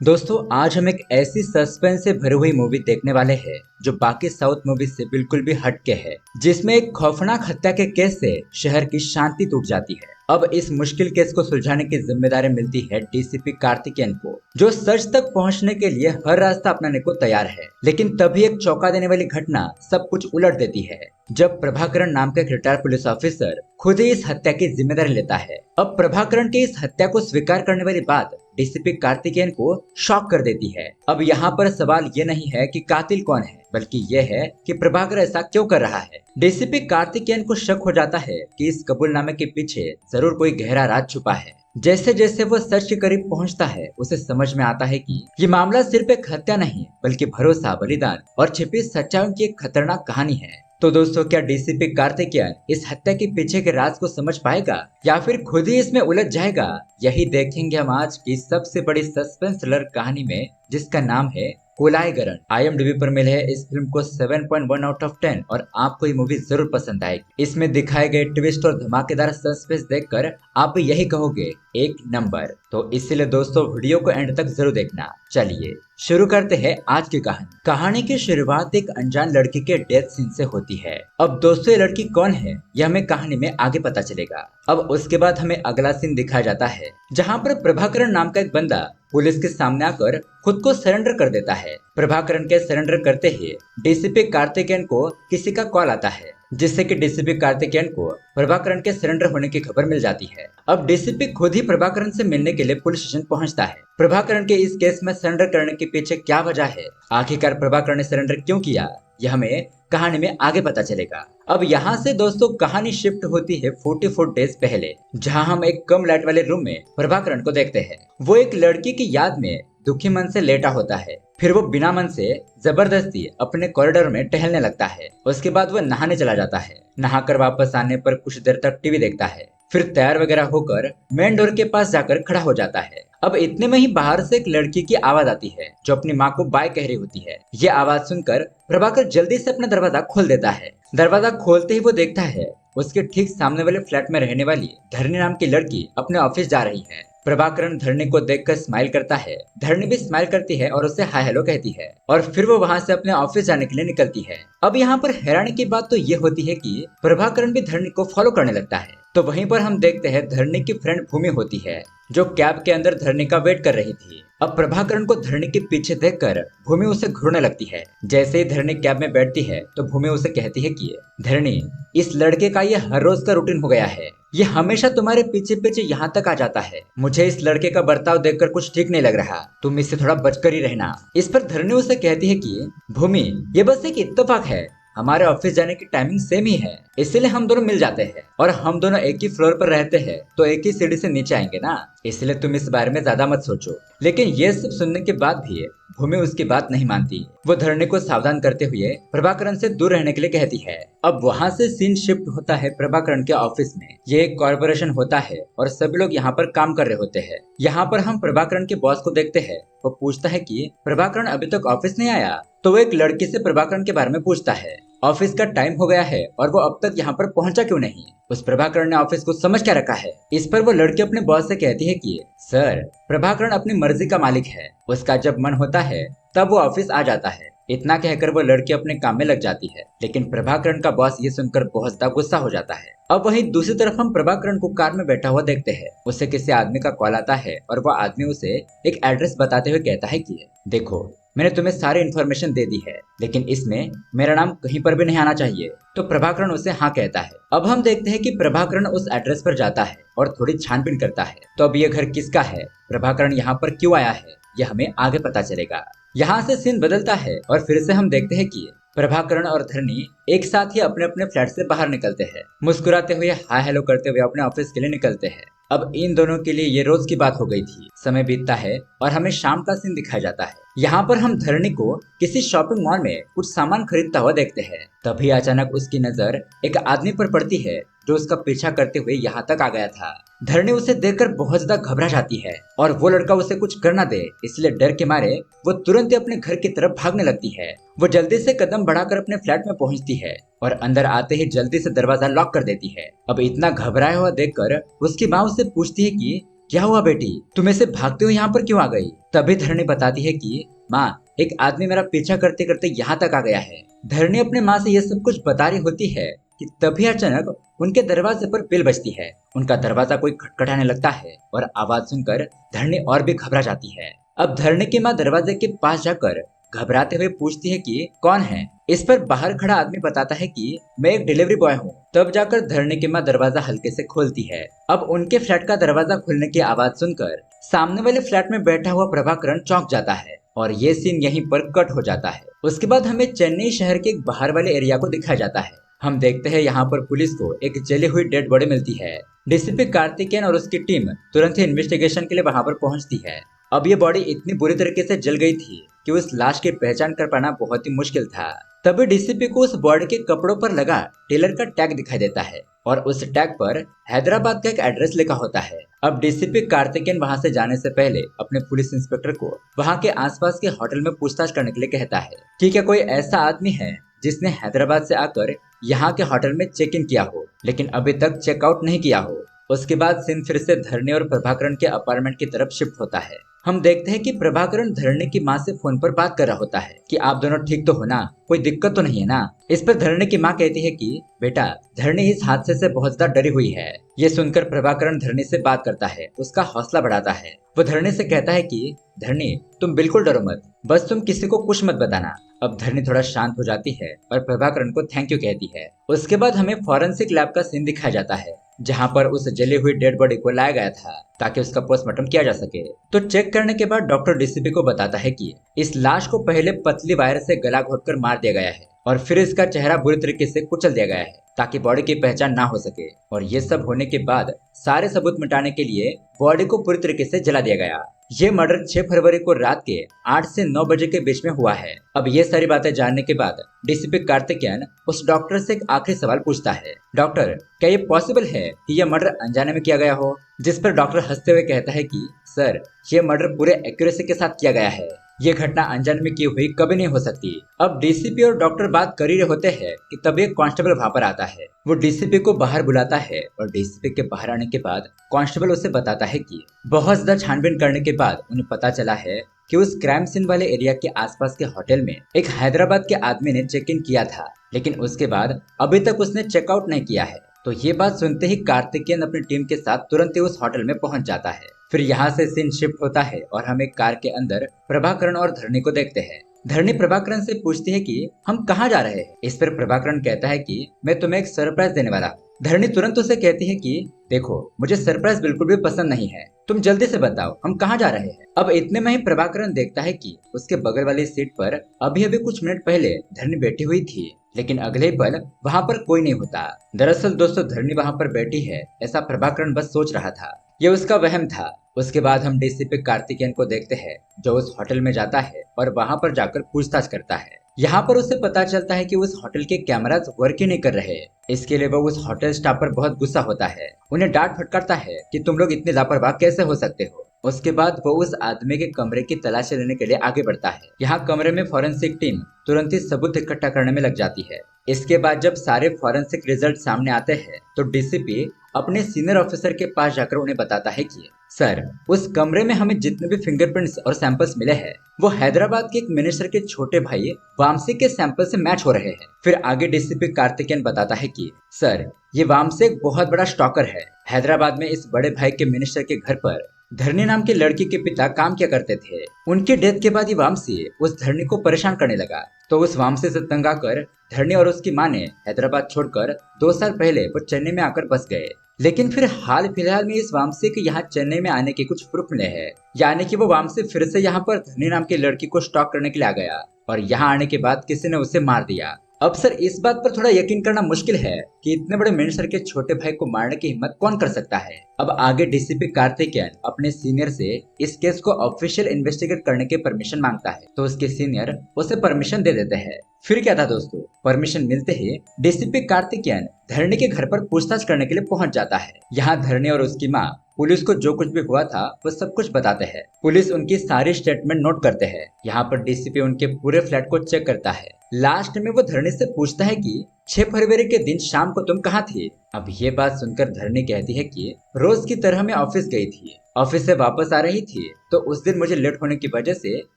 दोस्तों आज हम एक ऐसी सस्पेंस से भरी हुई मूवी देखने वाले हैं जो बाकी साउथ मूवी से बिल्कुल भी हटके है, जिसमें एक खौफनाक हत्या के केस से शहर की शांति टूट जाती है। अब इस मुश्किल केस को सुलझाने की जिम्मेदारी मिलती है डीसीपी कार्तिकेयन को, जो सच तक पहुंचने के लिए हर रास्ता अपनाने को तैयार है। लेकिन तभी एक चौंका देने वाली घटना सब कुछ उलट देती है, जब प्रभाकरण नाम का एक रिटायर्ड पुलिस ऑफिसर खुद ही इस हत्या की जिम्मेदारी लेता है। अब प्रभाकरण के इस हत्या को स्वीकार करने वाली बात डीसीपी कार्तिकेयन को शॉक कर देती है। अब यहाँ पर सवाल ये नहीं है कि कातिल कौन है, बल्कि ये है कि प्रभाकर ऐसा क्यों कर रहा है। डीसीपी कार्तिकेयन को शक हो जाता है कि इस कबूलनामे के पीछे जरूर कोई गहरा राज छुपा है। जैसे जैसे वो सच के करीब पहुंचता है, उसे समझ में आता है कि ये मामला सिर्फ एक हत्या नहीं, बल्कि भरोसा, बलिदान और छिपी सच्चाइयों की एक खतरनाक कहानी है। तो दोस्तों, क्या डीसीपी कार्तिकेयन इस हत्या के पीछे के राज को समझ पाएगा या फिर खुद ही इसमें उलझ जाएगा? यही देखेंगे हम आज की सबसे बड़ी सस्पेंस थ्रिलर कहानी में, जिसका नाम है कोलायगरण। IMDb पर मिले है इस फिल्म को 7.1 आउट ऑफ 10 और आपको ये मूवी जरूर पसंद आएगी। इसमें दिखाए गए ट्विस्ट और धमाकेदार सस्पेंस देखकर आप यही कहोगे एक नंबर। तो इसीलिए दोस्तों वीडियो को एंड तक जरूर देखना। चलिए शुरू करते हैं आज की कहानी। कहानी की शुरुआत एक अनजान लड़की के डेथ सीन से होती है। अब दोस्तों, ये लड़की कौन है यह हमें कहानी में आगे पता चलेगा। अब उसके बाद हमें अगला सीन दिखाया जाता है, जहाँ पर प्रभाकरण नाम का एक बंदा पुलिस के सामने आकर खुद को सरेंडर कर देता है। प्रभाकरण के सरेंडर करते ही डीसीपी कार्तिकेयन को किसी का कॉल आता है, जिससे कि डीसीपी कार्तिकेयन को प्रभाकरण के सरेंडर होने की खबर मिल जाती है। अब डीसीपी खुद ही प्रभाकरण से मिलने के लिए पुलिस स्टेशन पहुंचता है। प्रभाकरण के इस केस में सरेंडर करने के पीछे क्या वजह है, आखिरकार प्रभाकरण ने सरेंडर क्यों किया, यह हमें कहानी में आगे पता चलेगा। अब यहाँ से दोस्तों कहानी शिफ्ट होती है 44 डेज पहले, जहाँ हम एक कम लाइट वाले रूम में प्रभाकरण को देखते हैं। वो एक लड़की की याद में दुखी मन से लेटा होता है। फिर वो बिना मन से जबरदस्ती अपने कॉरिडोर में टहलने लगता है। उसके बाद वो नहाने चला जाता है। नहाकर वापस आने पर कुछ देर तक टीवी देखता है। फिर तैयार वगैरह होकर मेन डोर के पास जाकर खड़ा हो जाता है। अब इतने में ही बाहर से एक लड़की की आवाज आती है, जो अपनी माँ को बाय कह रही होती है। ये आवाज सुनकर प्रभाकर जल्दी से अपना दरवाजा खोल देता है। दरवाजा खोलते ही वो देखता है उसके ठीक सामने वाले फ्लैट में रहने वाली धरनी नाम की लड़की अपने ऑफिस जा रही है। प्रभाकरण धरनी को देखकर स्माइल करता है। धरनी भी स्माइल करती है और उससे हाय हेलो कहती है, और फिर वो वहाँ से अपने ऑफिस जाने के लिए निकलती है। अब यहाँ पर हैरानी की बात तो ये होती है कि प्रभाकरण भी धरनी को फॉलो करने लगता है। तो वहीं पर हम देखते हैं धरनी की फ्रेंड भूमि होती है, जो कैब के अंदर धरनी का वेट कर रही थी। अब प्रभाकरण को धरनी के पीछे देखकर भूमि उसे घूरने लगती है। जैसे ही धरनी कैब में बैठती है तो भूमि उसे कहती है कि धरनी, इस लड़के का ये हर रोज का रूटीन हो गया है। ये हमेशा तुम्हारे पीछे पीछे यहाँ तक आ जाता है। मुझे इस लड़के का बर्ताव देखकर कुछ ठीक नहीं लग रहा। तुम इससे थोड़ा बचकर ही रहना। इस पर धरनी उसे कहती है कि भूमि, ये बस एक इत्तेफाक है। हमारे ऑफिस जाने की टाइमिंग सेम ही है, इसीलिए हम दोनों मिल जाते हैं। और हम दोनों एक ही फ्लोर पर रहते हैं, तो एक ही सीढ़ी से नीचे आएंगे ना, इसलिए तुम इस बारे में ज्यादा मत सोचो। लेकिन ये सब सुनने के बाद भी भूमि उसकी बात नहीं मानती। वो धरनी को सावधान करते हुए प्रभाकरण से दूर रहने के लिए कहती है। अब वहाँ से सीन शिफ्ट होता है प्रभाकरण के ऑफिस में। ये एक कॉर्पोरेशन होता है और सभी लोग यहाँ पर काम कर रहे होते हैं। यहाँ पर हम प्रभाकरण के बॉस को देखते हैं। वो पूछता है कि प्रभाकरण अभी तक ऑफिस नहीं आया। तो वो एक लड़की से प्रभाकरण के बारे में पूछता है। ऑफिस का टाइम हो गया है और वो अब तक यहाँ पर पहुंचा क्यों नहीं? उस प्रभाकरण ने ऑफिस को समझ क्या रखा है? इस पर वो लड़की अपने बॉस से कहती है कि सर, प्रभाकरण अपनी मर्जी का मालिक है। उसका जब मन होता है तब वो ऑफिस आ जाता है। इतना कहकर वो लड़की अपने काम में लग जाती है। लेकिन प्रभाकरण का बॉस ये सुनकर बहुत ज्यादा गुस्सा हो जाता है। अब वहीं दूसरी तरफ हम प्रभाकरण को कार में बैठा हुआ देखते हैं। उसे किसी आदमी का कॉल आता है और वो आदमी उसे एक एड्रेस बताते हुए कहता है कि देखो, मैंने तुम्हें सारी इन्फॉर्मेशन दे दी है, लेकिन इसमें मेरा नाम कहीं पर भी नहीं आना चाहिए। तो प्रभाकरण उसे हाँ कहता है। अब हम देखते हैं कि प्रभाकरण उस एड्रेस पर जाता है और थोड़ी छानबीन करता है। तो अब ये घर किसका है, प्रभाकरण यहाँ पर क्यों आया है, यह हमें आगे पता चलेगा। यहाँ से सीन बदलता है और फिर से हम देखते हैं कि प्रभाकरण और धरनी एक साथ ही अपने अपने फ्लैट से बाहर निकलते हैं। मुस्कुराते हुए, हाय हेलो करते हुए अपने ऑफिस के लिए निकलते हैं। अब इन दोनों के लिए ये रोज की बात हो गई थी। समय बीतता है और हमें शाम का सीन दिखाया जाता है। यहाँ पर हम धरनी को किसी शॉपिंग मॉल में कुछ सामान खरीदता हुआ देखते हैं। तभी अचानक उसकी नजर एक आदमी पर पड़ती है, जो उसका पीछा करते हुए यहाँ तक आ गया था। धरनी उसे देखकर बहुत ज्यादा घबरा जाती है और वो लड़का उसे कुछ कर ना दे, इसलिए डर के मारे वो तुरंत ही अपने घर की तरफ भागने लगती है। वो जल्दी से कदम बढ़ाकर अपने फ्लैट में पहुंचती है और अंदर आते ही जल्दी से दरवाजा लॉक कर देती है। अब इतना घबराया हुआ देखकर उसकी माँ उससे पूछती है कि क्या हुआ बेटी, तुम ऐसे भागते हुए यहाँ पर क्यों आ गई? तभी धरणी बताती है कि माँ, एक आदमी मेरा पीछा करते करते यहाँ तक आ गया है। धरणी अपने माँ से ये सब कुछ बता रही होती है कि तभी अचानक उनके दरवाजे पर बेल बजती है। उनका दरवाजा कोई खटखटाने लगता है और आवाज सुनकर धरणी और भी घबरा जाती है। अब धरणी की माँ दरवाजे के पास जाकर घबराते हुए पूछती है कि कौन है। इस पर बाहर खड़ा आदमी बताता है कि मैं एक डिलीवरी बॉय हूँ। तब जाकर धरणी की माँ दरवाजा हल्के से खोलती है। अब उनके फ्लैट का दरवाजा खुलने की आवाज सुनकर सामने वाले फ्लैट में बैठा हुआ प्रभाकरण चौंक जाता है और ये सीन यहीं पर कट हो जाता है। उसके बाद हमें चेन्नई शहर के एक बाहर वाले एरिया को दिखाया जाता है। हम देखते हैं यहाँ पर पुलिस को एक जली हुई डेड बॉडी मिलती है। डीसीपी कार्तिकेयन और उसकी टीम तुरंत ही इन्वेस्टिगेशन के लिए वहाँ पर पहुँचती है। अब ये बॉडी इतनी बुरी तरीके से जल गई थी कि उस लाश की पहचान कर पाना बहुत ही मुश्किल था। तभी डीसीपी को उस बॉडी के कपड़ों पर लगा टेलर का टैग दिखाई देता है और उस टैग पर हैदराबाद का एक एड्रेस लिखा होता है। अब डीसीपी कार्तिकेयन वहां से जाने से पहले अपने पुलिस इंस्पेक्टर को वहां के आसपास के होटल में पूछताछ करने के लिए कहता है कि क्या कोई ऐसा आदमी है जिसने हैदराबाद से आकर यहाँ के होटल में चेक इन किया हो लेकिन अभी तक चेकआउट नहीं किया हो। उसके बाद सीन फिर से धरणी और प्रभाकरण के अपार्टमेंट की तरफ शिफ्ट होता है। हम देखते हैं कि प्रभाकरण धरणी की माँ से फोन पर बात कर रहा होता है कि आप दोनों ठीक तो हो ना, कोई दिक्कत तो नहीं है ना। इस पर धरणी की माँ कहती है कि बेटा, धरणी इस हादसे से बहुत ज्यादा डरी हुई है। ये सुनकर प्रभाकरण धरणी से बात करता है, उसका हौसला बढ़ाता है। वो धरणी से कहता है कि धरणी, तुम बिल्कुल डरो मत, बस तुम किसी को कुछ मत बताना। अब धरणी थोड़ा शांत हो जाती है और प्रभाकरण को थैंक यू कहती है। उसके बाद हमें फॉरेंसिक लैब का सीन दिखाया जाता है जहाँ पर उस जली हुई डेड बॉडी को लाया गया था ताकि उसका पोस्टमार्टम किया जा सके। तो चेक करने के बाद डॉक्टर डीसीपी को बताता है कि इस लाश को पहले पतली वायर से गला घोटकर मार दिया गया है और फिर इसका चेहरा बुरी तरीके से कुचल दिया गया है ताकि बॉडी की पहचान ना हो सके। और ये सब होने के बाद सारे सबूत मिटाने के लिए बॉडी को पूरी तरीके से जला दिया गया। ये मर्डर 6 फरवरी को रात के 8 से 9 बजे के बीच में हुआ है। अब ये सारी बातें जानने के बाद डीसीपी कार्तिकेयन उस डॉक्टर से एक आखिरी सवाल पूछता है, डॉक्टर, क्या ये पॉसिबल है कि यह मर्डर अनजाने में किया गया हो? जिस पर डॉक्टर हंसते हुए कहता है कि सर, ये मर्डर पूरे एक्यूरेसी के साथ किया गया है। ये घटना अनजाने में की हुई कभी नहीं हो सकती। अब डीसीपी और डॉक्टर बात कर ही रहे होते हैं कि तभी एक कांस्टेबल वहां पर आता है। वो डीसीपी को बाहर बुलाता है और डीसीपी के बाहर आने के बाद कांस्टेबल उसे बताता है कि बहुत ज्यादा छानबीन करने के बाद उन्हें पता चला है कि उस क्राइम सीन वाले एरिया के आसपास के होटल में एक हैदराबाद के आदमी ने चेक इन किया था, लेकिन उसके बाद अभी तक उसने चेकआउट नहीं किया है। तो ये बात सुनते ही कार्तिकेयन अपनी टीम के साथ तुरंत ही उस होटल में पहुंच जाता है। फिर यहाँ से सीन शिफ्ट होता है और हम एक कार के अंदर प्रभाकरण और धरणी को देखते हैं। धरणी प्रभाकरण से पूछती है कि हम कहाँ जा रहे हैं। इस पर प्रभाकरण कहता है कि मैं तुम्हें एक सरप्राइज देने वाला हूँ। धरणी तुरंत उसे कहती है कि देखो, मुझे सरप्राइज बिल्कुल भी पसंद नहीं है, तुम जल्दी से बताओ हम कहाँ जा रहे हैं। अब इतने में ही प्रभाकरण देखता है कि उसके बगल वाली सीट पर अभी अभी कुछ मिनट पहले धरणी बैठी हुई थी, लेकिन अगले पल वहाँ पर कोई नहीं होता। दरअसल दोस्तों, धरणी वहाँ पर बैठी है ऐसा प्रभाकरण बस सोच रहा था, ये उसका वहम था। उसके बाद हम डीसीपी कार्तिकेयन को देखते हैं जो उस होटल में जाता है और वहाँ पर जाकर पूछताछ करता है। यहाँ पर उसे पता चलता है कि उस होटल के कैमराज वर्क ही नहीं कर रहे। इसके लिए वो उस होटल स्टाफ पर बहुत गुस्सा होता है, उन्हें डांट फटकारता है कि तुम लोग इतने लापरवाह कैसे हो सकते हो। उसके बाद वो उस आदमी के कमरे की तलाशी लेने के लिए आगे बढ़ता है। यहाँ कमरे में फॉरेंसिक टीम तुरंत ही सबूत इकट्ठा करने में लग जाती है। इसके बाद जब सारे फॉरेंसिक रिजल्ट सामने आते हैं तो डीसीपी अपने सीनियर ऑफिसर के पास जाकर उन्हें बताता है कि सर, उस कमरे में हमें जितने भी फिंगरप्रिंट्स और सैंपल्स मिले हैं वो हैदराबाद के एक मिनिस्टर के छोटे भाई वामसी के सैंपल से मैच हो रहे हैं। फिर आगे डीसीपी कार्तिकेयन बताता है कि सर, ये वामसी एक बहुत बड़ा स्टॉकर है। हैदराबाद में इस बड़े भाई के मिनिस्टर के घर पर धरणी नाम के लड़की के पिता काम किया करते थे। उनके डेथ के बाद ही वामसी उस धरणी को परेशान करने लगा, तो उस वामसी से तंग आकर धरणी और उसकी माँ ने हैदराबाद छोड़कर 2 साल पहले वो चेन्नई में आकर बस गए। लेकिन फिर हाल फिलहाल में इस वामसी के यहाँ चेन्नई में आने के कुछ प्रूफ मिले हैं, यानी कि वो वामसी फिर से यहाँ पर धरणी नाम की लड़की को स्टॉक करने के लिए आ गया और यहाँ आने के बाद किसी ने उसे मार दिया। अब सर, इस बात पर थोड़ा यकीन करना मुश्किल है कि इतने बड़े मिनिस्टर के छोटे भाई को मारने की हिम्मत कौन कर सकता है। अब आगे डीसीपी कार्तिकेयन अपने सीनियर से इस केस को ऑफिशियल इन्वेस्टिगेट करने की परमिशन मांगता है, तो उसके सीनियर उसे परमिशन दे देते हैं। फिर क्या था दोस्तों, परमिशन मिलते ही डीसीपी कार्तिकेयन धरणी के घर पर पूछताछ करने के लिए पहुंच जाता है। यहाँ धरणी और उसकी माँ पुलिस को जो कुछ भी हुआ था वो सब कुछ बताते हैं। पुलिस उनकी सारी स्टेटमेंट नोट करते हैं। यहाँ पर डीसीपी उनके पूरे फ्लैट को चेक करता है। लास्ट में वो धरनी से पूछता है कि 6 फरवरी के दिन शाम को तुम कहाँ थी। अब ये बात सुनकर धरनी कहती है कि रोज की तरह मैं ऑफिस गई थी, ऑफिस से वापस आ रही थी तो उस दिन मुझे लेट होने की वजह से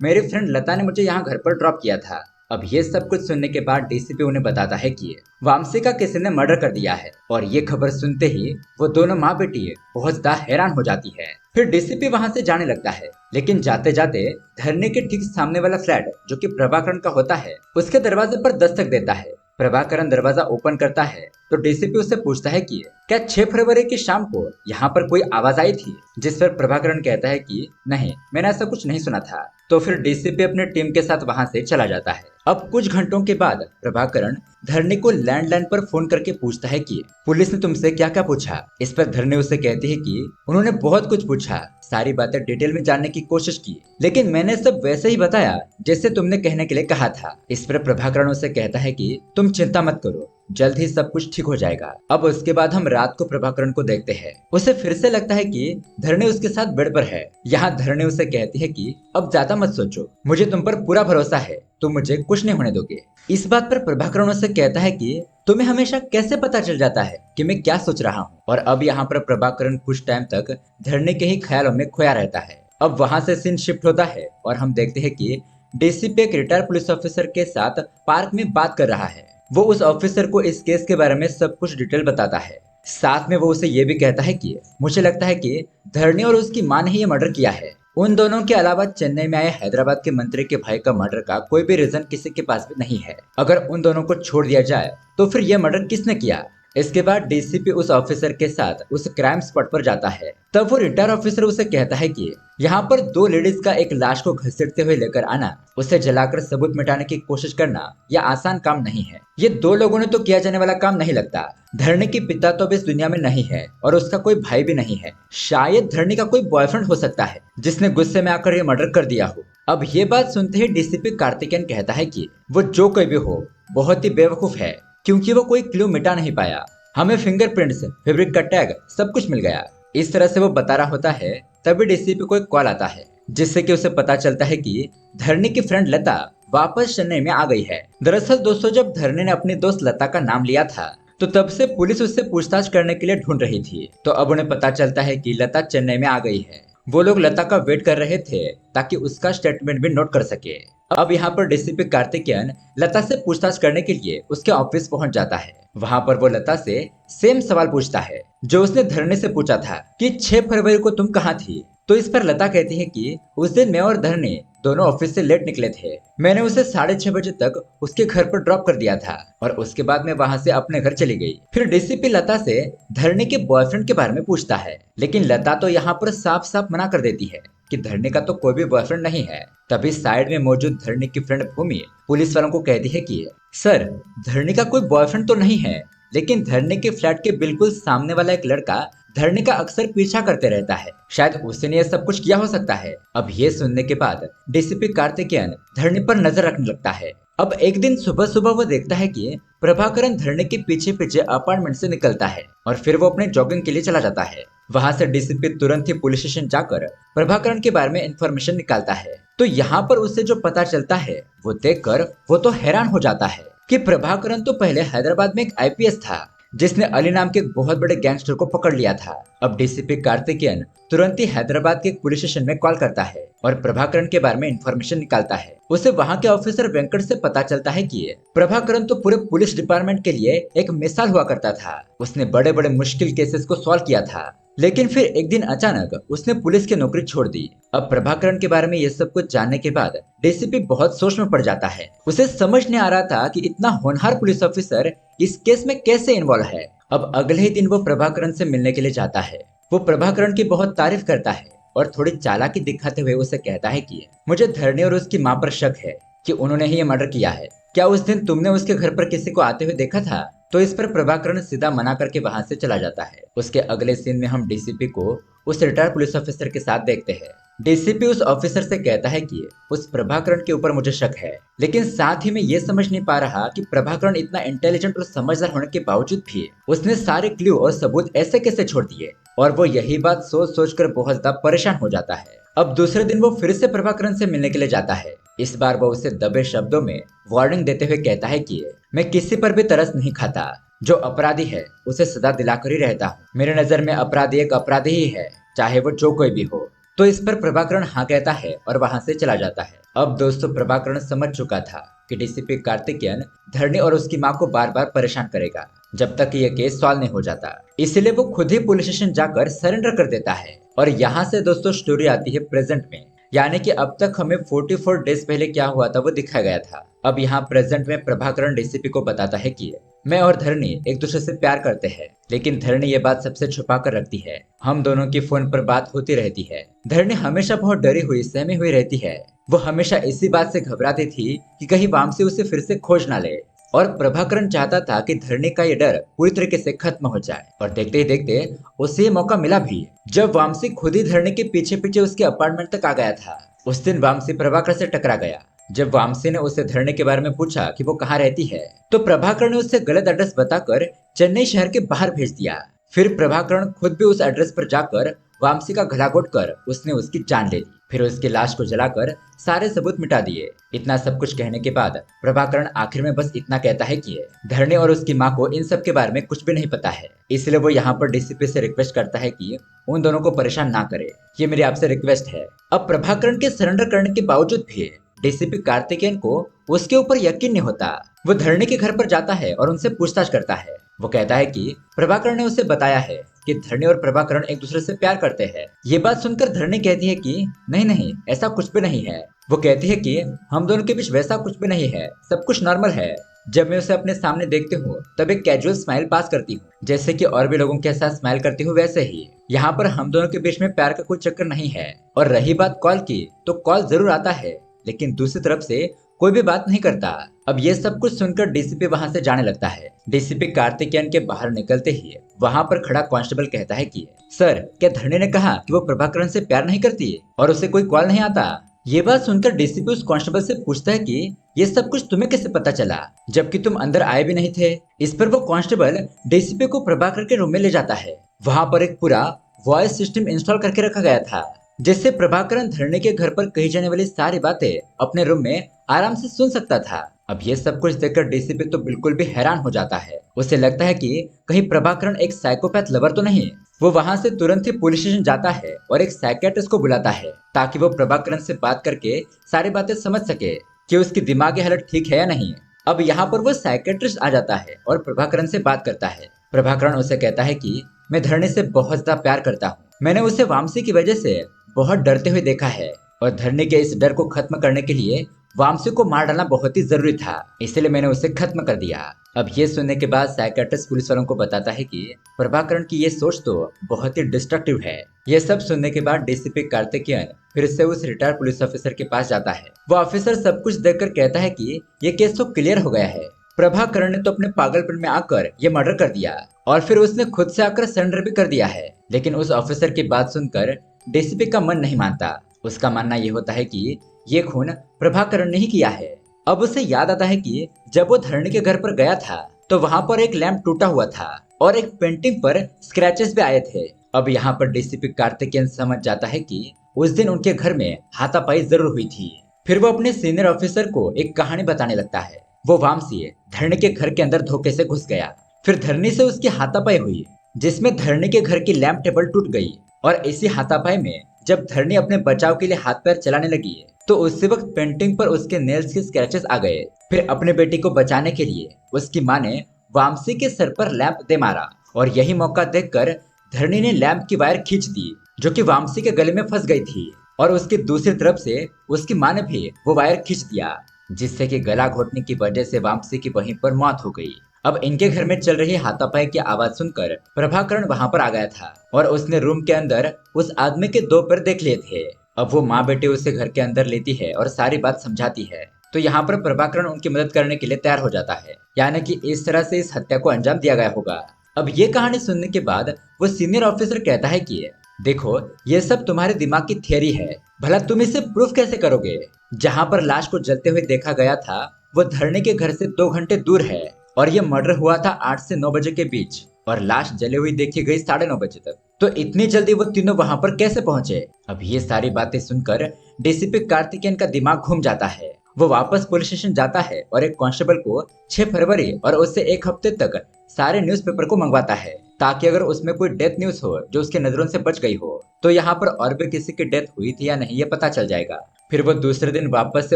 मेरी फ्रेंड लता ने मुझे यहाँ घर पर ड्रॉप किया था। अब ये सब कुछ सुनने के बाद डीसीपी उन्हें बताता है कि वामसी का किसी ने मर्डर कर दिया है और ये खबर सुनते ही वो दोनों माँ बेटी बहुत ज्यादा हैरान हो जाती है। फिर डीसीपी वहाँ से जाने लगता है, लेकिन जाते जाते धरने के ठीक सामने वाला फ्लैट जो कि प्रभाकरण का होता है उसके दरवाजे पर दस्तक देता है। प्रभाकरण दरवाजा ओपन करता है तो डीसीपी उससे पूछता है कि क्या 6 फरवरी की शाम को यहाँ पर कोई आवाज आई थी, जिस पर प्रभाकरण कहता है कि नहीं, मैंने ऐसा कुछ नहीं सुना था। तो फिर डीसीपी अपने टीम के साथ वहाँ से चला जाता है। अब कुछ घंटों के बाद प्रभाकरण धरनी को लैंडलाइन पर फोन करके पूछता है कि पुलिस ने तुमसे क्या क्या पूछा। इस पर धरनी उसे कहती है कि उन्होंने बहुत कुछ पूछा, सारी बातें डिटेल में जानने की कोशिश की, लेकिन मैंने सब वैसे ही बताया जैसे तुमने कहने के लिए कहा था। इस पर प्रभाकरण उसे कहता है कि तुम चिंता मत करो, जल्द ही सब कुछ ठीक हो जाएगा। अब उसके बाद हम रात को प्रभाकरण को देखते हैं। उसे फिर से लगता है कि धरनी उसके साथ बेड पर है। यहाँ धरनी उसे कहती है कि अब ज्यादा मत सोचो, मुझे तुम पर पूरा भरोसा है, तुम मुझे कुछ नहीं होने दोगे। इस बात पर प्रभाकरण उसे कहता है कि तुम्हें हमेशा कैसे पता चल जाता है कि मैं क्या सोच रहा हूँ। और अब यहाँ पर प्रभाकरण कुछ टाइम तक धरनी के ही ख्यालों में खोया रहता है। अब वहाँ से सीन शिफ्ट होता है और हम देखते हैं कि डीसीपी एक रिटायर्ड पुलिस ऑफिसर के साथ पार्क में बात कर रहा है। वो उस ऑफिसर को इस केस के बारे में सब कुछ डिटेल बताता है। साथ में वो उसे ये भी कहता है कि मुझे लगता है कि धरनी और उसकी मां ने ही ये मर्डर किया है। उन दोनों के अलावा चेन्नई में आए हैदराबाद के मंत्री के भाई का मर्डर का कोई भी रीजन किसी के पास भी नहीं है। अगर उन दोनों को छोड़ दिया जाए तो फिर यह मर्डर किसने किया। इसके बाद डीसीपी उस ऑफिसर के साथ उस क्राइम स्पॉट पर जाता है। तब वो रिटायर ऑफिसर उसे कहता है कि यहाँ पर 2 लेडीज का एक लाश को घसीटते हुए लेकर आना, उसे जलाकर सबूत मिटाने की कोशिश करना यह आसान काम नहीं है। ये 2 लोगों ने तो किया जाने वाला काम नहीं लगता। धरनी की पिता तो अब इस दुनिया में नहीं है और उसका कोई भाई भी नहीं है। शायद धरनी का कोई बॉयफ्रेंड हो सकता है जिसने गुस्से में आकर ये मर्डर कर दिया हो। अब ये बात सुनते ही डीसीपी कार्तिकेयन कहता है कि वो जो कोई भी हो बहुत ही बेवकूफ है, क्योंकि वो कोई क्लू मिटा नहीं पाया। हमें फिंगरप्रिंट्स, फैब्रिक का टैग सब कुछ मिल गया। इस तरह से वो बता रहा होता है। तभी डीसीपी को एक कॉल आता है जिससे कि उसे पता चलता है कि धरनी की फ्रेंड लता वापस चेन्नई में आ गई है। दरअसल दोस्तों, जब धरनी ने अपनी दोस्त लता का नाम लिया था तो तब से पुलिस उससे पूछताछ करने के लिए ढूंढ रही थी। तो अब उन्हें पता चलता है कि लता चेन्नई में आ गई है। वो लोग लता का वेट कर रहे थे ताकि उसका स्टेटमेंट भी नोट कर सके। अब यहाँ पर डीसीपी कार्तिकेयन लता से पूछताछ करने के लिए उसके ऑफिस पहुंच जाता है। वहाँ पर वो लता से सेम सवाल पूछता है जो उसने धरनी से पूछा था कि 6 फरवरी को तुम कहाँ थी। तो इस पर लता कहती है कि उस दिन मैं और धरनी दोनों ऑफिस से लेट निकले थे। मैंने उसे 6:30 बजे तक उसके घर पर ड्रॉप कर दिया था और उसके बाद मैं वहाँ से अपने घर चली गई। फिर डीसीपी लता से धरनी के बॉयफ्रेंड के बारे में पूछता है, लेकिन लता तो यहाँ पर साफ साफ मना कर देती है कि धरनी का तो कोई भी बॉयफ्रेंड नहीं है। तभी साइड में मौजूद धरनी की फ्रेंड भूमि पुलिस वालों को कहती है कि सर, धरनी का कोई बॉयफ्रेंड तो नहीं है, लेकिन धरनी के फ्लैट के बिल्कुल सामने वाला एक लड़का धरनी का अक्सर पीछा करते रहता है, शायद उसी ने यह सब कुछ किया हो सकता है। अब ये सुनने के बाद डीसीपी कार्तिकेयन धरनी पर नजर रखने लगता है। अब एक दिन सुबह सुबह वो देखता है कि प्रभाकरण धरनी के पीछे पीछे अपार्टमेंट से निकलता है और फिर वो अपने जॉगिंग के लिए चला जाता है। वहाँ से डीसीपी तुरंत ही पुलिस स्टेशन जाकर प्रभाकरण के बारे में इंफॉर्मेशन निकालता है। तो यहाँ पर उसे जो पता चलता है वो देखकर वो तो हैरान हो जाता है कि प्रभाकरण तो पहले हैदराबाद में एक आईपीएस था जिसने अली नाम के एक बहुत बड़े गैंगस्टर को पकड़ लिया था। अब डीसीपी कार्तिकेयन तुरंत ही हैदराबाद के एक पुलिस स्टेशन में कॉल करता है और प्रभाकरण के बारे में इंफॉर्मेशन निकालता है। उसे वहाँ के ऑफिसर वेंकट से पता चलता है कि प्रभाकरण तो पूरे पुलिस डिपार्टमेंट के लिए एक मिसाल हुआ करता था। उसने बड़े बड़े मुश्किल केसेस को सॉल्व किया था, लेकिन फिर एक दिन अचानक उसने पुलिस की नौकरी छोड़ दी। अब प्रभाकरण के बारे में ये सब कुछ जानने के बाद डीसीपी बहुत सोच में पड़ जाता है। उसे समझ नहीं आ रहा था कि इतना होनहार पुलिस ऑफिसर इस केस में कैसे इन्वॉल्व है। अब अगले ही दिन वो प्रभाकरण से मिलने के लिए जाता है। वो प्रभाकरण की बहुत तारीफ करता है और थोड़ी चालाकी दिखाते हुए उसे कहता है कि मुझे धरनी और उसकी मां पर शक है कि उन्होंने ही ये मर्डर किया है। क्या उस दिन तुमने उसके घर पर किसी को आते हुए देखा था? तो इस पर प्रभाकरण सीधा मना करके वहां से चला जाता है। उसके अगले सीन में हम डीसीपी को उस रिटायर्ड पुलिस ऑफिसर के साथ देखते हैं। डीसीपी उस ऑफिसर से कहता है कि उस प्रभाकरण के ऊपर मुझे शक है, लेकिन साथ ही मैं ये समझ नहीं पा रहा कि प्रभाकरण इतना इंटेलिजेंट और समझदार होने के बावजूद भी उसने सारे क्लू और सबूत ऐसे कैसे छोड़ दिए। और वो यही बात सोच सोच कर बहुत ज्यादा परेशान हो जाता है। अब दूसरे दिन वो फिर से प्रभाकरण से मिलने के लिए जाता है। इस बार वो उसे दबे शब्दों में वार्निंग देते हुए कहता है कि मैं किसी पर भी तरस नहीं खाता, जो अपराधी है उसे सजा दिलाकर ही रहता हूँ। मेरे नजर में अपराधी एक अपराधी ही है, चाहे वो जो कोई भी हो। तो इस पर प्रभाकरण हाँ कहता है और वहां से चला जाता है। अब दोस्तों, प्रभाकरण समझ चुका था कि डीसीपी कार्तिकेयन धरणी और उसकी माँ को बार बार परेशान करेगा जब तक ये केस सॉल्व नहीं हो जाता। इसलिए वो खुद ही पुलिस स्टेशन जाकर सरेंडर कर देता है। और यहाँ से दोस्तों स्टोरी आती है प्रेजेंट में, यानी कि अब तक हमें 44 डेज पहले क्या हुआ था वो दिखाया गया था। अब यहाँ प्रेजेंट में प्रभाकरण डीसीपी को बताता है कि मैं और धरणी एक दूसरे से प्यार करते हैं, लेकिन धरणी ये बात सबसे छुपा कर रखती है। हम दोनों की फोन पर बात होती रहती है। धरणी हमेशा बहुत डरी हुई सहमी हुई रहती है। वो हमेशा इसी बात से घबराती थी कि कहीं वामसी उसे फिर से खोज ना ले। और प्रभाकरण चाहता था कि धरणी का ये डर पूरी तरीके से खत्म हो जाए। और देखते ही देखते उसे ये मौका मिला भी, जब वामसी खुद ही धरणी के पीछे पीछे उसके अपार्टमेंट तक आ गया था। उस दिन वामसी प्रभाकर से टकरा गया। जब वामसी ने उसे धरणी के बारे में पूछा कि वो कहाँ रहती है, तो प्रभाकर ने उसे गलत एड्रेस बताकर चेन्नई शहर के बाहर भेज दिया। फिर प्रभाकरण खुद भी उस एड्रेस पर जाकर वामसी का गला घोटकर उसने उसकी जान ले ली। फिर उसकी लाश को जलाकर सारे सबूत मिटा दिए। इतना सब कुछ कहने के बाद प्रभाकरण आखिर में बस इतना कहता है कि धरणी और उसकी माँ को इन सब के बारे में कुछ भी नहीं पता है। इसलिए वो यहाँ पर डीसीपी से रिक्वेस्ट करता है कि उन दोनों को परेशान ना करे। ये मेरी आपसे रिक्वेस्ट है। अब प्रभाकरण के सरेंडर करने के बावजूद भी डीसीपी कार्तिकेयन को उसके ऊपर यकीन नहीं होता। वो धरणी के घर पर जाता है और उनसे पूछताछ करता है। वो कहता है कि प्रभाकरण ने उसे बताया है कि धरणी और प्रभाकरण एक दूसरे से प्यार करते हैं। ये बात सुनकर धरणी कहती है कि नहीं नहीं, ऐसा कुछ भी नहीं है। वो कहती है कि हम दोनों के बीच वैसा कुछ भी नहीं है, सब कुछ नॉर्मल है। जब मैं उसे अपने सामने देखती हूँ तब एक कैजुअल स्माइल पास करती हूँ, जैसे कि और भी लोगों के साथ स्माइल करती हूँ वैसे ही। यहाँ पर हम दोनों के बीच में प्यार का कोई चक्कर नहीं है। और रही बात कॉल की, तो कॉल जरूर आता है, लेकिन दूसरी तरफ से कोई भी बात नहीं करता। अब ये सब कुछ सुनकर डीसीपी वहां से जाने लगता है। डीसीपी कार्तिकेयन के बाहर निकलते ही वहां पर खड़ा कांस्टेबल कहता है कि सर, क्या धरणी ने कहा कि वो प्रभाकरण से प्यार नहीं करती और उसे कोई कॉल नहीं आता? ये बात सुनकर डीसीपी उस कांस्टेबल से पूछता है कि ये सब कुछ तुम्हें कैसे पता चला, जबकि तुम अंदर आए भी नहीं थे? इस पर वो कांस्टेबल डीसीपी को प्रभाकर के रूम में ले जाता है। वहां पर एक पूरा वॉइस सिस्टम इंस्टॉल करके रखा गया था, जिससे प्रभाकरण धरणी के घर पर कही जाने वाली सारी बातें अपने रूम में आराम से सुन सकता था। अब ये सब कुछ देखकर डीसीपी तो बिल्कुल भी हैरान हो जाता है। उसे लगता है कि कहीं प्रभाकरण एक साइकोपैथ लवर तो नहीं। वो वहां से तुरंत ही पुलिस स्टेशन जाता है और एक साइकियाट्रिस्ट को बुलाता है, ताकि वो प्रभाकरण से बात करके सारी बातें समझ सके कि उसकी दिमागी हालत ठीक है या नहीं। अब यहाँ पर वो साइकियाट्रिस्ट आ जाता है और प्रभाकरण से बात करता है। प्रभाकरण उसे कहता है कि मैं धरणी से बहुत ज्यादा प्यार करता हूँ। मैंने उसे वामसी की वजह से बहुत डरते हुए देखा है, और धरणी के इस डर को खत्म करने के लिए वामसी को मार डालना बहुत ही जरूरी था, इसलिए मैंने उसे खत्म कर दिया। अब ये सुनने के बाद साइकियाट्रिस्ट पुलिस वालों को बताता है कि प्रभाकरण की ये सोच तो बहुत ही डिस्ट्रक्टिव है। ये सब सुनने के बाद डीसीपी कार्तिकेयन फिर से उस रिटायर्ड पुलिस ऑफिसर के पास जाता है। वो ऑफिसर सब कुछ देखकर कहता है कि ये केस तो क्लियर हो गया है। प्रभाकरण ने तो अपने पागलपन में आकर ये मर्डर कर दिया, और फिर उसने खुद से आकर सरेंडर भी कर दिया है। लेकिन उस ऑफिसर की बात सुनकर डीसीपी का मन नहीं मानता। उसका मानना ये होता है कि ये खून प्रभाकरण ने ही किया है। अब उसे याद आता है कि जब वो धरणी के घर पर गया था तो वहां पर एक लैंप टूटा हुआ था और एक पेंटिंग पर स्क्रैचेस भी आए थे। अब यहाँ पर डीसीपी कार्तिकेयन समझ जाता है कि उस दिन उनके घर में हाथापाई जरूर हुई थी। फिर वो अपने सीनियर ऑफिसर को एक कहानी बताने लगता है। वो वामसी धरणी के घर के अंदर धोखे से घुस गया, फिर धरणी से उसकी हाथापाई हुई, जिसमें धरणी के घर की लैंप टेबल टूट गई। और इसी हाथापाई में जब धरणी अपने बचाव के लिए हाथ पैर चलाने लगी तो उसी वक्त पेंटिंग पर उसके नेल्स के स्क्रैचेस आ गए। फिर अपने बेटी को बचाने के लिए उसकी माँ ने वामसी के सर पर लैंप दे मारा, और यही मौका देखकर धरणी ने लैंप की वायर खींच दी, जो कि वामसी के गले में फंस गई थी। और उसकी दूसरी तरफ से उसकी माँ ने भी वो वायर खींच दिया, जिससे कि गला घोटने की वजह से वामसी की वहीं पर मौत हो गई। अब इनके घर में चल रही हाथापाई की आवाज सुनकर प्रभाकरण वहां पर आ गया था, और उसने रूम के अंदर उस आदमी के 2 पैर देख लिए थे। अब वो माँ बेटे उसे घर के अंदर लेती है और सारी बात समझाती है। तो यहाँ पर प्रभाकरण उनकी मदद करने के लिए तैयार हो जाता है, यानी कि इस तरह से इस हत्या को अंजाम दिया गया होगा। अब ये कहानी सुनने के बाद वो सीनियर ऑफिसर कहता है कि देखो, ये सब तुम्हारे दिमाग की थियरी है, भला तुम इसे प्रूफ कैसे करोगे? जहाँ पर लाश को जलते हुए देखा गया था वो धरणी के घर से 2 घंटे दूर है, और ये मर्डर हुआ था 8 से 9 बजे के बीच, और लाश जली हुई देखी गई 9:30 बजे तक। तो इतनी जल्दी वो तीनों वहां पर कैसे पहुंचे? अब ये सारी बातें सुनकर डीसीपी कार्तिकेयन का दिमाग घूम जाता है। वो वापस पुलिस स्टेशन जाता है और एक कांस्टेबल को 6 फरवरी और उससे एक हफ्ते तक सारे न्यूज़पेपर को मंगवाता है, ताकि अगर उसमें कोई डेथ न्यूज हो जो उसके नजरों से बच गई हो तो यहाँ पर और भी किसी की डेथ हुई थी या नहीं ये पता चल जाएगा। फिर वो दूसरे दिन वापस से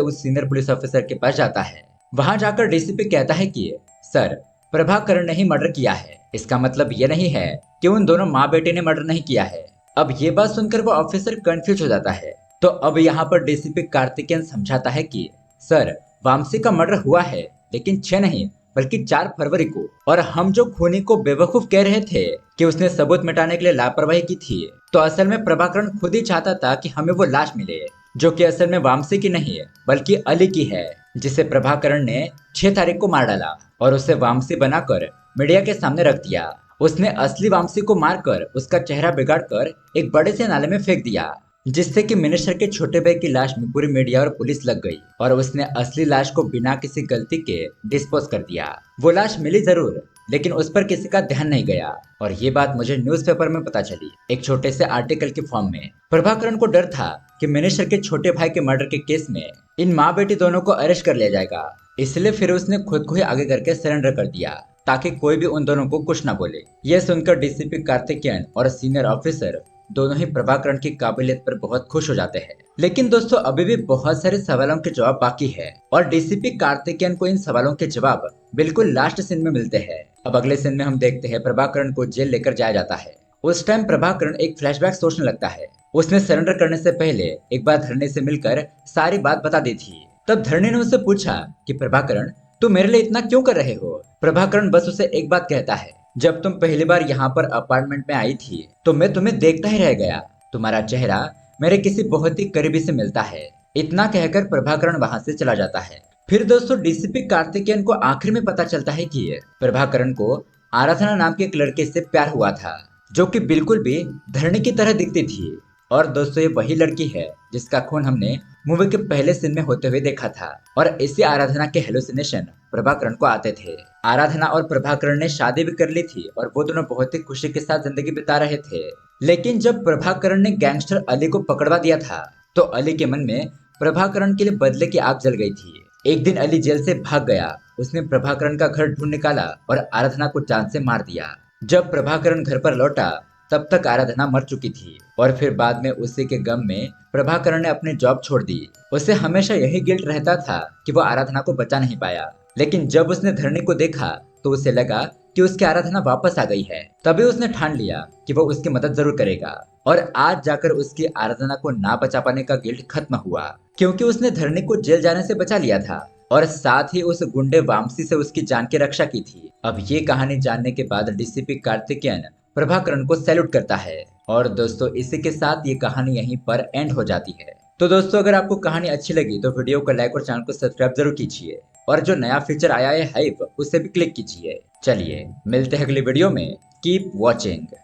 उस सीनियर पुलिस ऑफिसर के पास जाता है। वहां जाकर डीसीपी कहता है कि सर, प्रभाकरण ने ही मर्डर किया है, इसका मतलब ये नहीं है कि उन दोनों माँ बेटे ने मर्डर नहीं किया है। अब ये बात सुनकर वो ऑफिसर कंफ्यूज हो जाता है। तो अब यहाँ पर डीसीपी कार्तिकेयन समझाता है कि सर, वामसी का मर्डर हुआ है, लेकिन 6 नहीं बल्कि 4 फरवरी को। और हम जो खूनी को बेवकूफ कह रहे थे कि उसने सबूत मिटाने के लिए लापरवाही की थी, तो असल में प्रभाकरण खुद ही चाहता था कि हमें वो लाश मिले, जो कि असल में वामसी की नहीं है बल्कि अली की है, जिसे प्रभाकरण ने 6 तारीख को मार डाला और उसे वामसी बनाकर मीडिया के सामने रख दिया। उसने असली वामसी को मारकर उसका चेहरा बिगाड़कर एक बड़े से नाले में फेंक दिया, जिससे कि मिनिस्टर के छोटे भाई की लाश में पूरी मीडिया और पुलिस लग गई और उसने असली लाश को बिना किसी गलती के डिस्पोज कर दिया। वो लाश मिली जरूर, लेकिन उस पर किसी का ध्यान नहीं गया और ये बात मुझे न्यूज़पेपर में पता चली, एक छोटे से आर्टिकल के फॉर्म में। प्रभाकरण को डर था कि मिनिस्टर के छोटे भाई के मर्डर के केस में इन माँ बेटी दोनों को अरेस्ट कर लिया जाएगा, इसलिए फिर उसने खुद को ही आगे करके सरेंडर कर दिया ताकि कोई भी उन दोनों को कुछ ना बोले। यह सुनकर डीसीपी कार्तिकेयन और सीनियर ऑफिसर दोनों ही प्रभाकरण की काबिलियत पर बहुत खुश हो जाते हैं। लेकिन दोस्तों, अभी भी बहुत सारे सवालों के जवाब बाकी है और डीसीपी कार्तिकेयन को इन सवालों के जवाब बिल्कुल लास्ट सीन में मिलते हैं। अब अगले सीन में हम देखते हैं प्रभाकरण को जेल लेकर जाया जाता है। उस टाइम प्रभाकरण एक फ्लैशबैक सोचने लगता है। उसने सरेंडर करने से पहले एक बार धरनी से मिलकर सारी बात बता दी थी। तब धरनी ने उससे पूछा कि प्रभाकरण, तुम मेरे लिए इतना क्यों कर रहे हो? प्रभाकरण बस उसे एक बात कहता है, जब तुम पहली बार यहाँ पर अपार्टमेंट में आई थी तो मैं तुम्हें देखता ही रह गया। तुम्हारा चेहरा मेरे किसी बहुत ही करीबी से मिलता है। इतना कहकर प्रभाकरण वहां से चला जाता है। फिर दोस्तों, डीसीपी कार्तिकेयन को आखिर में पता चलता है कि प्रभाकरण को आराधना नाम के एक लड़के से प्यार हुआ था, जो कि बिल्कुल भी धरनी की तरह दिखती थी। और दोस्तों, ये वही लड़की है जिसका खून हमने मूवी के पहले सीन में होते हुए देखा था और इसी आराधना के हेलुसिनेशन प्रभाकरण को आते थे। आराधना और प्रभाकरण ने शादी भी कर ली थी और वो दोनों बहुत ही खुशी के साथ जिंदगी बिता रहे थे। लेकिन जब प्रभाकरण ने गैंगस्टर अली को पकड़वा दिया था तो अली के मन में प्रभाकरण के लिए बदले की आग जल गई थी। एक दिन अली जेल से भाग गया। उसने प्रभाकरण का घर ढूंढ निकाला और आराधना को जान से मार दिया। जब प्रभाकरण घर पर लौटा तब तक आराधना मर चुकी थी और फिर बाद में उसी के गम में प्रभाकरण ने अपनी जॉब छोड़ दी। उसे हमेशा यही गिल्ट रहता था कि वो आराधना को बचा नहीं पाया। लेकिन जब उसने धरनी को देखा तो उसे लगा कि उसकी आराधना वापस आ गई है। तभी उसने ठान लिया कि वो उसकी मदद जरूर करेगा और आज जाकर उसकी आराधना को ना बचा पाने का गिल्ट खत्म हुआ, क्योंकि उसने धरनी को जेल जाने से बचा लिया था और साथ ही उस गुंडे वामसी से उसकी जान की रक्षा की थी। अब ये कहानी जानने के बाद डीसीपी कार्तिकेयन प्रभाकरण को सैल्यूट करता है। और दोस्तों, इसी के साथ ये कहानी यहीं पर एंड हो जाती है। तो दोस्तों, अगर आपको कहानी अच्छी लगी तो वीडियो को लाइक और चैनल को सब्सक्राइब जरूर कीजिए और जो नया फीचर आया है हाइप, उसे भी क्लिक कीजिए। चलिए मिलते हैं अगली वीडियो में। Keep watching.